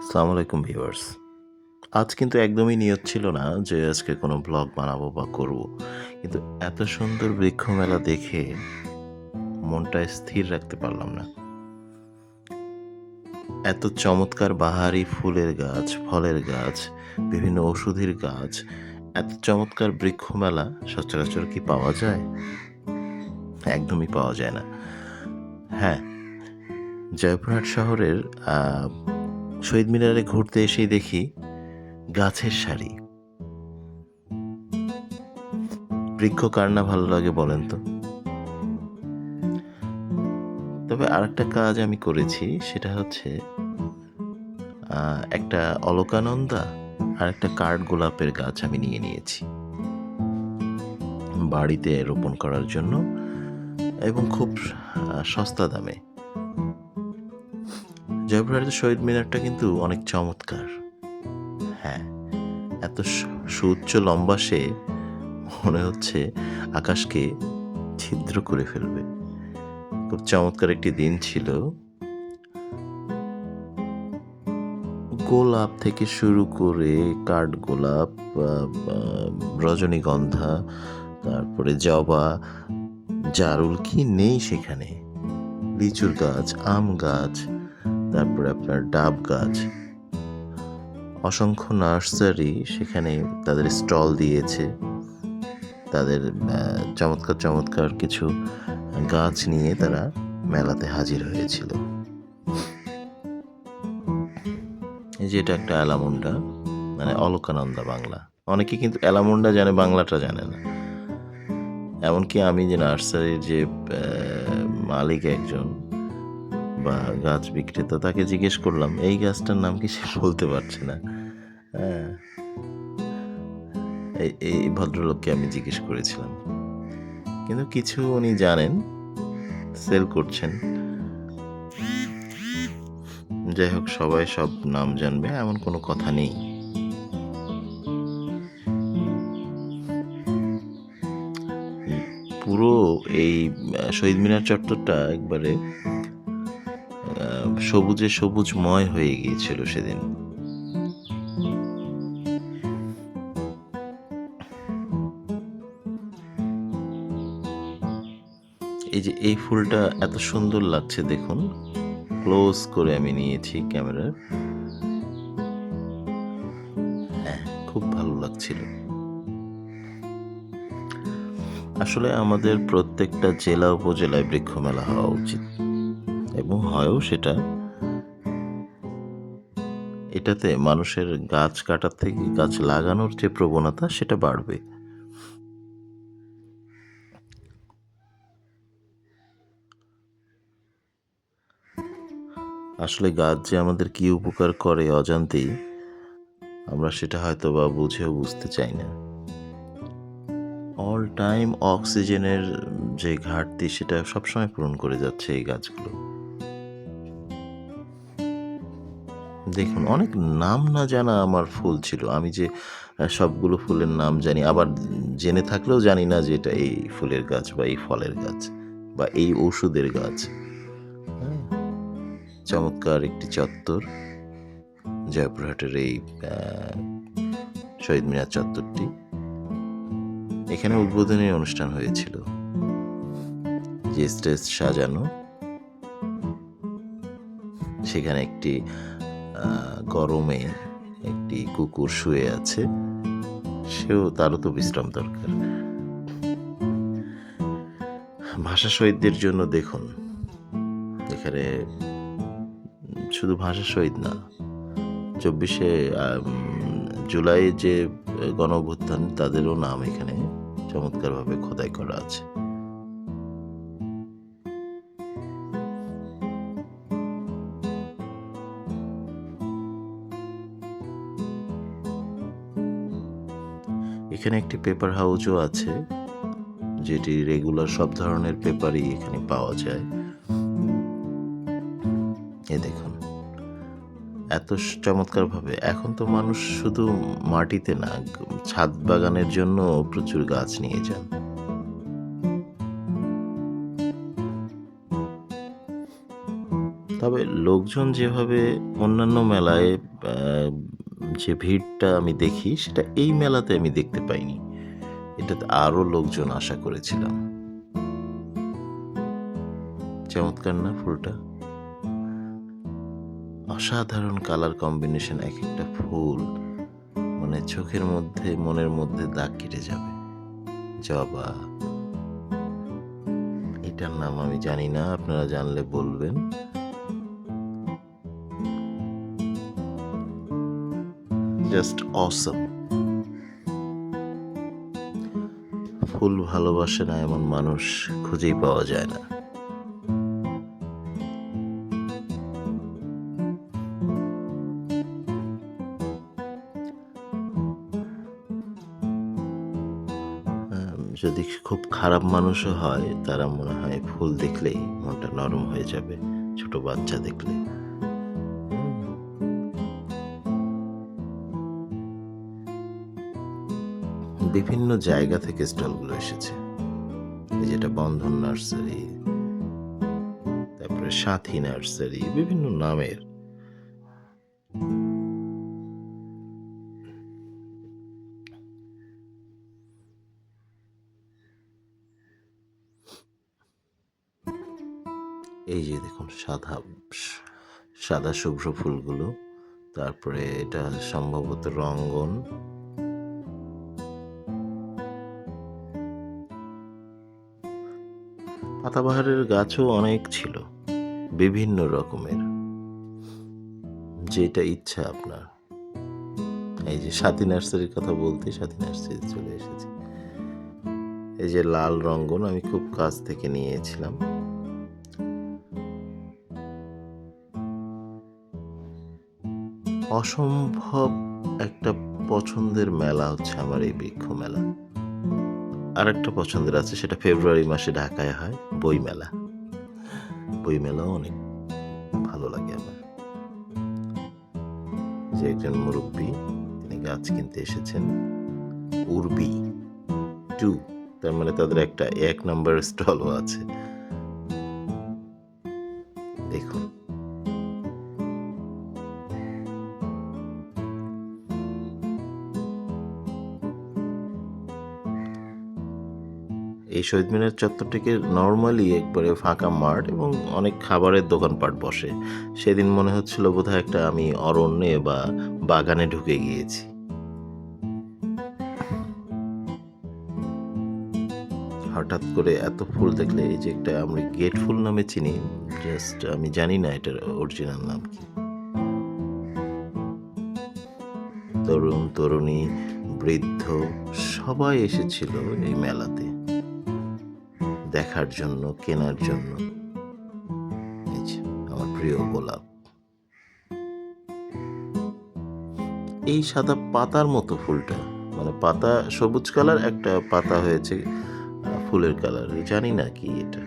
আসসালামু আলাইকুম ভিউয়ার্স। আজ কিন্তু একদমই নিয়ত ছিল না যে আজকে কোনো ব্লগ বানাবো বা করব। কিন্তু এত সুন্দর বৃক্ষমেলা দেখে মনটা স্থির রাখতে পারলাম না। এত চমৎকার বাহারি ফুলের গাছ, ফলের গাছ, বিভিন্ন ওষুধের গাছ, এত চমৎকার বৃক্ষমেলা সচরাচর কি পাওয়া যায়? একদমই পাওয়া যায় না। হ্যাঁ, জয়পুরহাট শহরের আ শহীদ মিনারে ঘুরতে এসেই দেখি গাছের সারি। বৃক্ষ কার না ভালো লাগে বলেন তো? তবে আরেকটা কাজ আমি করেছি সেটা হচ্ছে একটা অলকানন্দা আর একটা কাঠগোলাপের গাছ আমি নিয়ে নিয়েছি বাড়িতে রোপণ করার জন্য এবং খুব সস্তা দামে। জয়পুরহাটের শহীদ মিনারটা কিন্তু অনেক চমৎকার। হ্যাঁ, এত সুউচ্চ লম্বা সে মনে হচ্ছে আকাশকে ছিদ্র করে ফেলবে। খুব চমৎকার একটি দিন ছিল। গোলাপ থেকে শুরু করে কাঠগোলাপ, আ আ রজনীগন্ধা, তারপরে জবা, জারুল কি নেই সেখানে? লিচুর গাছ, আম গাছ, তারপরে আপনার ডাব গাছ। অসংখ্য নার্সারি সেখানে তাদের স্টল দিয়েছে। তাদের চমৎকার, চমৎকার কিছু গাছ নিয়ে তারা মেলাতে হাজির হয়েছিল। এই যে এটা একটা অ্যালামুন্ডা, মানে অলকানন্দা বাংলা। অনেকে কিন্তু অ্যালামুন্ডা জানে, বাংলাটা জানে না। এমনকি আমি যে নার্সারির যে মালিক একজন বা গাছ বিক্রেতা তাকে জিজ্ঞেস করলাম এই গাছটার নাম কি, সে বলতে পারছে না। হ্যাঁ, এই ভদ্রলোককে আমি জিজ্ঞেস করেছিলাম, কিন্তু কিছু উনি জানেন, সেল করছেন। যাই হোক, সবাই সব নাম জানবে এমন কোনো কথা নেই। পুরো এই শহীদ মিনার চত্বরটা একবারে সবুজে সবুজময় হয়ে গিয়েছিল সেদিন। এই যে এই ফুলটা এত সুন্দর লাগছে দেখুন, ক্লোজ করে আমি নিয়েছি ক্যামেরার। হ্যাঁ, খুব ভালো লাগছিল। আসলে আমাদের প্রত্যেকটা জেলা উপজেলায় বৃক্ষ মেলা হওয়া উচিত এবং হয়ও সেটা। এটাতে মানুষের গাছ কাটার থেকে গাছ লাগানোর যে প্রবণতা সেটা বাড়বে। আসলে গাছ যে আমাদের কি উপকার করে অজান্তেই আমরা সেটা হয়তো বা বুঝেও বুঝতে চাই না। অল টাইম অক্সিজেনের যে ঘাটতি সেটা সবসময় পূরণ করে যাচ্ছে এই গাছগুলো। দেখুন, অনেক নাম না জানা আমার ফুল ছিল। আমি যে সবগুলো ফুলের নাম জানি, আবার জেনে থাকলেও জানি না যে এটা এই ফুলের গাছ বা এই ফলের গাছ বা এই ঔষধের গাছ। হ্যাঁ, চমৎকার একটি চত্বর জয়পুরহাটের এই শহীদ মিনার চত্বরটি। এখানে উদ্বোধনী অনুষ্ঠান হয়েছিল, যে স্টেজ সাজানো, সেখানে একটি গরমে একটি কুকুর শুয়ে আছে, তারও তো বিশ্রাম দরকার। ভাষা শহীদদের জন্য দেখুন, এখানে শুধু ভাষা শহীদ না, 24শে জুলাই যে গণঅভ্যুত্থান তাদেরও নাম এখানে চমৎকারভাবে খোদাই করা আছে। এখানে একটি পেপার হাউসও আছে, যেটি রেগুলার সব ধরনের পেপারই এখানে পাওয়া যায়। এ দেখুন, এত চমৎকারভাবে। এখন তো মানুষ শুধু মাটিতে না, ছাদ বাগানের জন্য প্রচুর গাছ নিয়ে যান। তবে লোকজন যেভাবে অন্যান্য মেলায় যে ভিড়টা আমি দেখি সেটা এই মেলাতে আমি দেখতে পাইনি। এটাতে আরো লোকজন আশা করেছিলাম। চমৎকার না ফুলটা? অসাধারণ কালার কম্বিনেশন, এক একটা ফুল মানে চোখের মধ্যে মনের মধ্যে দাগ কেটে যাবে। জবা, এটার নাম আমি জানি না, আপনারা জানলে বলবেন। জাস্ট অসম। ফুল ভালোবাসে না এমন মানুষ খুঁজেই পাওয়া যায় না। যদি খুব খারাপ মানুষও হয়, তারা মনে হয় ফুল দেখলেই মনটা নরম হয়ে যাবে, ছোট বাচ্চা দেখলে। বিভিন্ন জায়গা থেকে স্টলগুলো এসেছে, এই যেটা বন্ধন নার্সারি, তারপরে সাথী নার্সারি, বিভিন্ন নামের। এই যে দেখুন সাদা শুভ্র ফুলগুলো, তারপরে এটা সম্ভবত রঙ্গন। পাতাবাহারের গাছও অনেক ছিল, বিভিন্ন রকমের, যেটা ইচ্ছা আপনার। এই যে সাথী নার্সারির কথা বলতে সাথী নার্সারি চলে এসেছে। এই যে লাল রঙ্গন আমি খুব কাছ থেকে নিয়েছিলাম। অসম্ভব একটা পছন্দের মেলা হচ্ছে আমার এই বৃক্ষ মেলা। আর একটা পছন্দের আছে, সেটা ফেব্রুয়ারি মাসে ঢাকায় হয়, বই মেলা। বই মেলাও অনেক ভালো লাগে আমার। যে একজন মুরব্বী, তিনি গাছ কিনতে এসেছেন, উর্বি 2, তার মানে তাদের একটা 1 নাম্বার স্টলও আছে। দেখুন এই শহীদ মিনার চত্বরটিকে নর্মালি একবারে ফাঁকা মাঠ এবং অনেক খাবারের দোকানপাট বসে। সেদিন মনে হচ্ছিল বোধহয় একটা আমি অরণ্যে বা বাগানে ঢুকে গিয়েছি। হঠাৎ করে এত ফুল দেখলে, এই যে একটা আমরা গেট ফুল নামে চিনি, জাস্ট আমি জানি না এটার অরিজিনাল নাম কি। তরুণ তরুণী বৃদ্ধ সবাই এসেছিল এই মেলাতে দেখার জন্য, কেনার জন্য। এই যে আমার প্রিয় গোলাপ, এই সাদা পাতার মতো ফুলটা, মানে পাতা সবুজ কালার, একটা পাতা হয়েছে ফুলের কালার, জানি না কি এটা।